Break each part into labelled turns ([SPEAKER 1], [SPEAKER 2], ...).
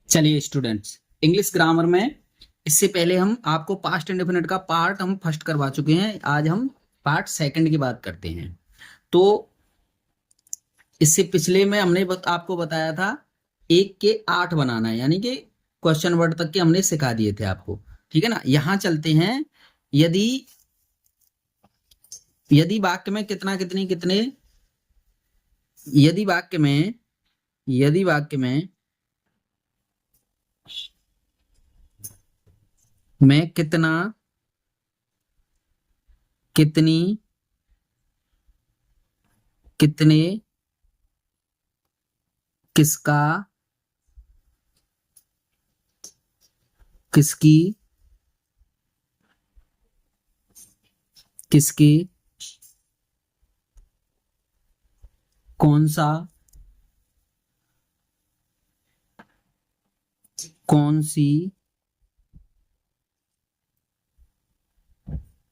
[SPEAKER 1] चलिए students, English grammar में इससे पहले हम आपको पास्ट इंडेफिनिट का पार्ट हम फर्स्ट करवा चुके हैं। आज हम पार्ट सेकंड की बात करते हैं। तो इससे पिछले में हमने आपको बताया था 1 के 8 बनाना है, यानी कि क्वेश्चन वर्ड तक के हमने सिखा दिए थे आपको। ठीक है ना। यहां चलते हैं। यदि यदि वाक्य में कितना कितनी कितने यदि वाक्य में यदि वाक्य में कितना कितनी कितने किसका किसकी किसके कौन सा कौन सी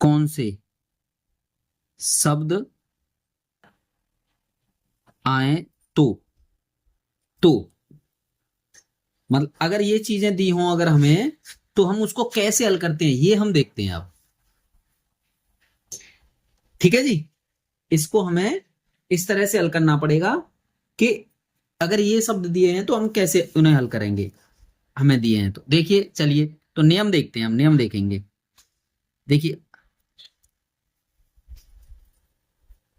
[SPEAKER 1] कौन से शब्द आए तो मतलब अगर ये चीजें दी हों अगर हमें, तो हम उसको कैसे हल करते हैं ये हम देखते हैं अब। ठीक है जी। इसको हमें इस तरह से हल करना पड़ेगा कि अगर ये शब्द दिए हैं तो हम कैसे उन्हें हल करेंगे। हमें दिए हैं तो देखिए, चलिए तो नियम देखते हैं, हम नियम देखेंगे। देखिए,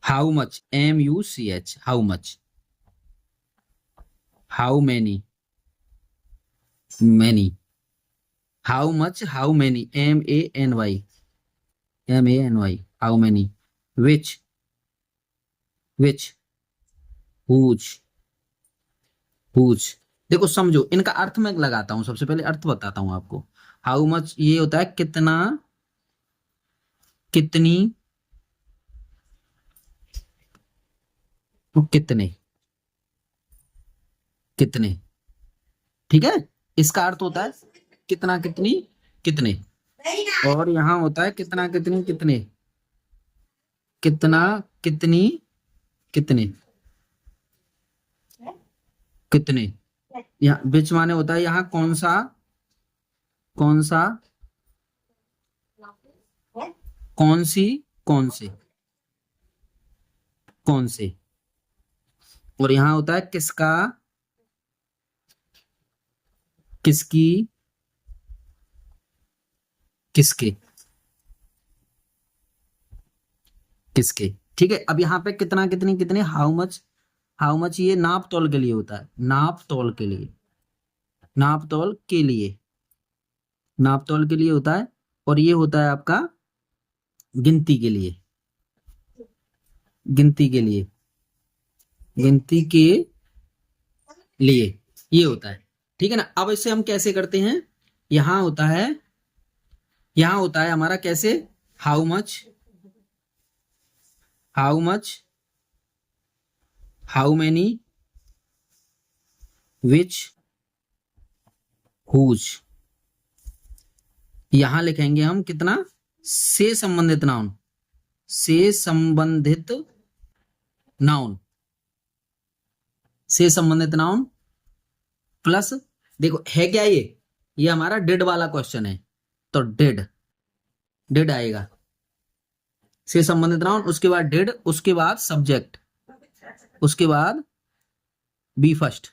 [SPEAKER 1] how much, MUCH, how much, how many, how much, how many, MANY, how many, which, whose, whose. देखो समझो, इनका अर्थ मैं लगाता हूं। सबसे पहले अर्थ बताता हूं आपको। हाउ मच ये होता है कितना, कितनी, और कितने, कितने। ठीक है। इसका अर्थ होता है कितना कितनी कितने। और यहां होता है कितना कितनी कितने, कितना कितनी कितने, कितने। यहाँ बीच माने होता है यहाँ कौन सा कौन सी कौन से कौन से। और यहाँ होता है किसका, किसकी, किसके, किसके। ठीक है। अब यहाँ पे कितना कितनी कितने, हाउ मच ये नाप तोल के लिए होता है, नाप तोल के लिए, नाप तोल के लिए, नाप तोल के लिए होता है। और ये होता है आपका गिनती के लिए, गिनती के लिए, गिनती के लिए ये होता है। ठीक है ना। अब इसे हम कैसे करते हैं। यहां होता है यहां होता है हमारा कैसे, how much, how much, how many, which, whose. यहां लिखेंगे हम कितना, से संबंधित नाउन, से संबंधित नाउन, से संबंधित नाउन प्लस। देखो है क्या ये हमारा डिड वाला क्वेश्चन है, तो डिड, डिड आएगा, से संबंधित नाउन, उसके बाद डिड, उसके बाद सब्जेक्ट, उसके बाद बी फर्स्ट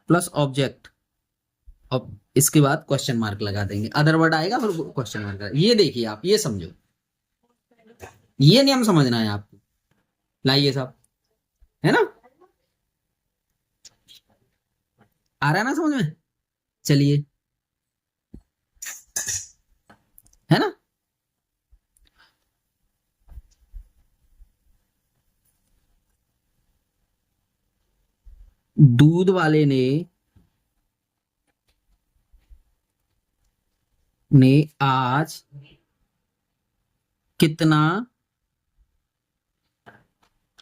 [SPEAKER 1] प्लस ऑब्जेक्ट। अब इसके बाद क्वेश्चन मार्क लगा देंगे, अदर वर्ड आएगा फिर क्वेश्चन मार्क। ये देखिए, आप ये समझो, ये नियम समझना है आपको। लाइए साहब, है ना, आ रहा है ना समझ में। चलिए, है ना। दूध वाले ने आज कितना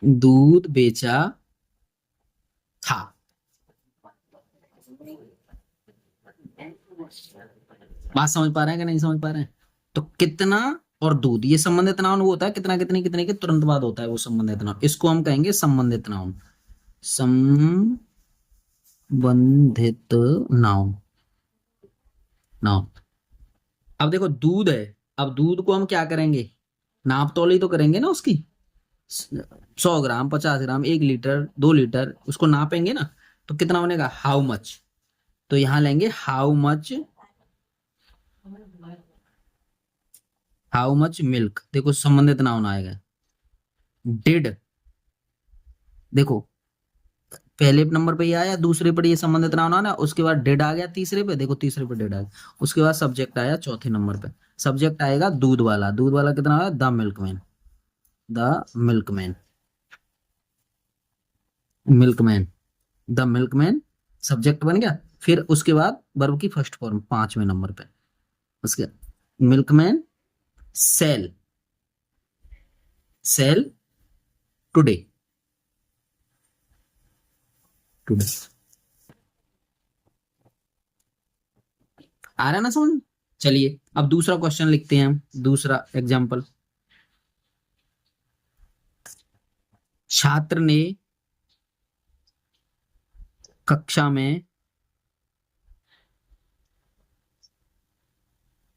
[SPEAKER 1] दूध बेचा था। बात समझ पा रहे हैं कि नहीं समझ पा रहे हैं। तो कितना और दूध ये संबंधित नाउन वो होता है, कितना कितने कितने के तुरंत बाद होता है वो संबंधित नाउन, इसको हम कहेंगे संबंधित नाउन, संबंधित संबंधित नाउन। नाउन। अब देखो दूध है, अब दूध को हम क्या करेंगे, नाप तोली तो करेंगे ना उसकी, 100 ग्राम, 50 ग्राम, 1 लीटर, 2 लीटर, उसको नापेंगे ना, तो कितना बनेगा, हाउ मच। तो यहां लेंगे how much, how much milk, देखो संबंधित नाउन आएगा। डिड, देखो पहले नंबर पे ये आया, दूसरे पर ये संबंधित नाउन आना, उसके बाद डिड आ गया, तीसरे पे देखो, तीसरे पे डिड आ गया, उसके बाद सब्जेक्ट आया चौथे नंबर पे। सब्जेक्ट आएगा दूध वाला, दूध वाला कितना आया, the milkman, the milkman, milkman, the milkman, subject बन गया। फिर उसके बाद वर्ब की फर्स्ट फॉर्म 5वें नंबर पे, उसके milkman sale, sale today, today. आ रहा है ना समझ। चलिए अब दूसरा क्वेश्चन लिखते हैं हम, दूसरा एग्जाम्पल। छात्र ने कक्षा में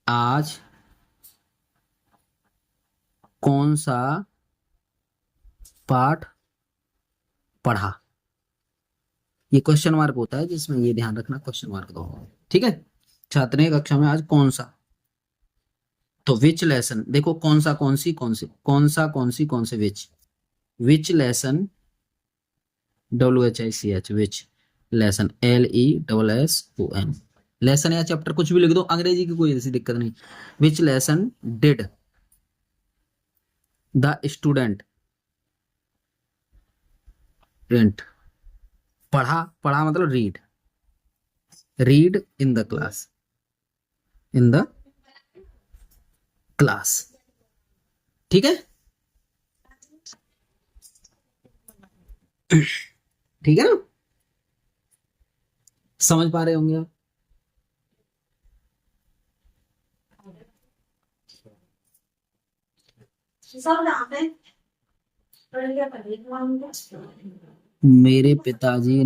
[SPEAKER 1] आज कौन सा पाठ पढ़ा। ये क्वेश्चन मार्क होता है जिसमें ये ध्यान रखना, क्वेश्चन मार्क दो, ठीक है। छात्र ने कक्षा में आज कौन सा, तो विच लेसन, देखो कौन सा, कौन सी, कौन से, कौन सा, कौन सी, कौन से, विच lesson, WHICH, which lesson, LESSON, lesson या चैप्टर कुछ भी लिख दो, अंग्रेजी की कोई ऐसी दिक्कत नहीं। विच lesson did the student, print, पढ़ा, पढ़ा मतलब read, read in the class, in the class, ठीक है। ठीक है ना, समझ पा रहे होंगे आप। मेरे पिताजी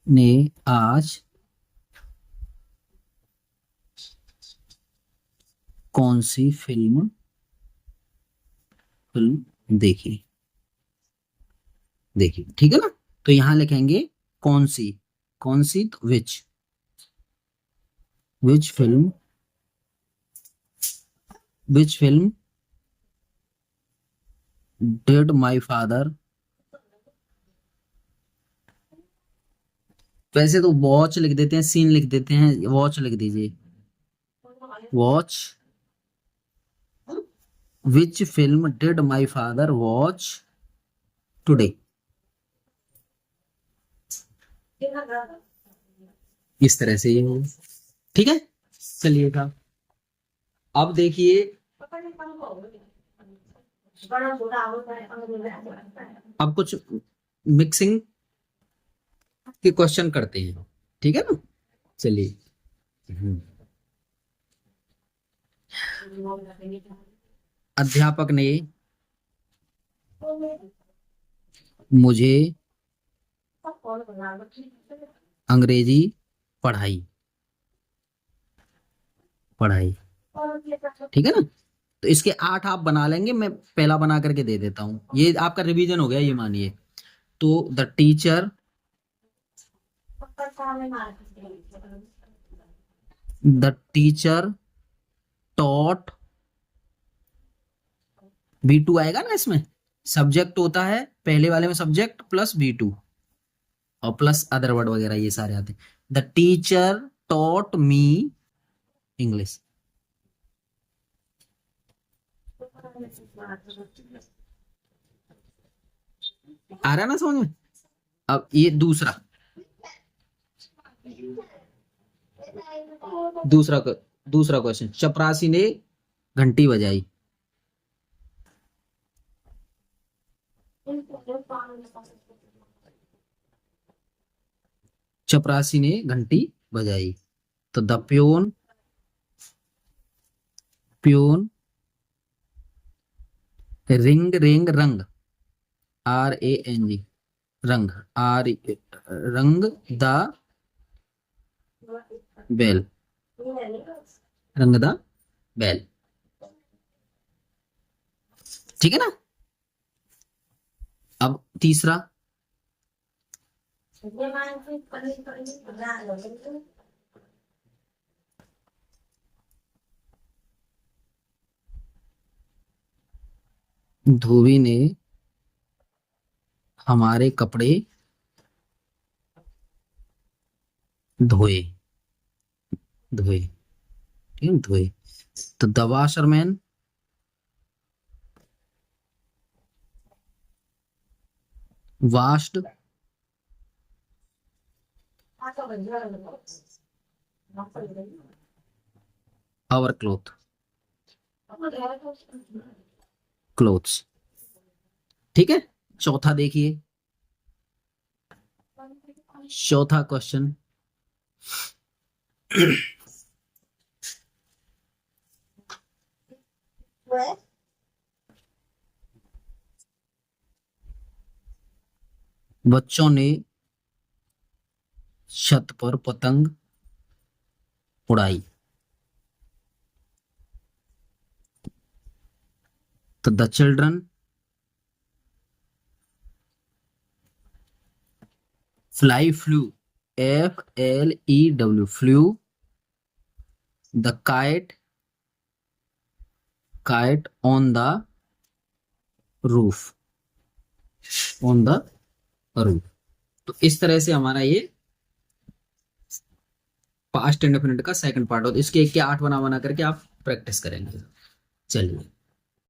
[SPEAKER 1] ने आज कौन सी फिल्म फिल्म देखी, देखी, ठीक है ना। तो यहां लिखेंगे कौन सी, कौन सी, तो which film, which film did my father, वैसे तो वॉच लिख देते हैं, सीन लिख देते हैं, वॉच लिख दीजिए, watch, which film did my father watch today, इस तरह से ये हो, ठीक है। चलिएगा अब देखिए, अब कुछ मिक्सिंग के क्वेश्चन करते हैं, ठीक है ना। चलिए, अध्यापक ने मुझे अंग्रेजी पढ़ाई, पढ़ाई, ठीक है ना। तो इसके 8 आप बना लेंगे, मैं पहला बना करके दे देता हूं, ये आपका रिवीजन हो गया, ये मानिए। तो the teacher, the teacher taught, B2 आएगा ना इसमें, सब्जेक्ट होता है पहले वाले में, सब्जेक्ट प्लस B2 और प्लस अदर वर्ड वगैरह ये सारे आते हैं। The teacher taught me English, आ रहा है ना समझ में। अब ये दूसरा, दूसरा दूसरा क्वेश्चन, चपरासी ने घंटी बजाई, चपरासी ने घंटी बजाई। तो the peon, peon ring, ring रंग, RANG, रंग, आर, रंग द बेल, रंग द बेल। ठीक है ना। अब तीसरा, धोबी ने हमारे कपड़े धोए, धोए, ठीक है, धोए। तो the washerman washed our cloth, clothes. ठीक है। चौथा देखिए, चौथा क्वेश्चन, बच्चों ने छत पर पतंग उड़ाई। तो the children fly flu, FLEW, flu. The kite, kite on the roof, on the roof. तो इस तरह से हमारा ये पास्ट इंडेफिनिट का सेकंड पार्ट होता है। इसके एक के 8 बना बना करके आप प्रैक्टिस करेंगे। चलिए।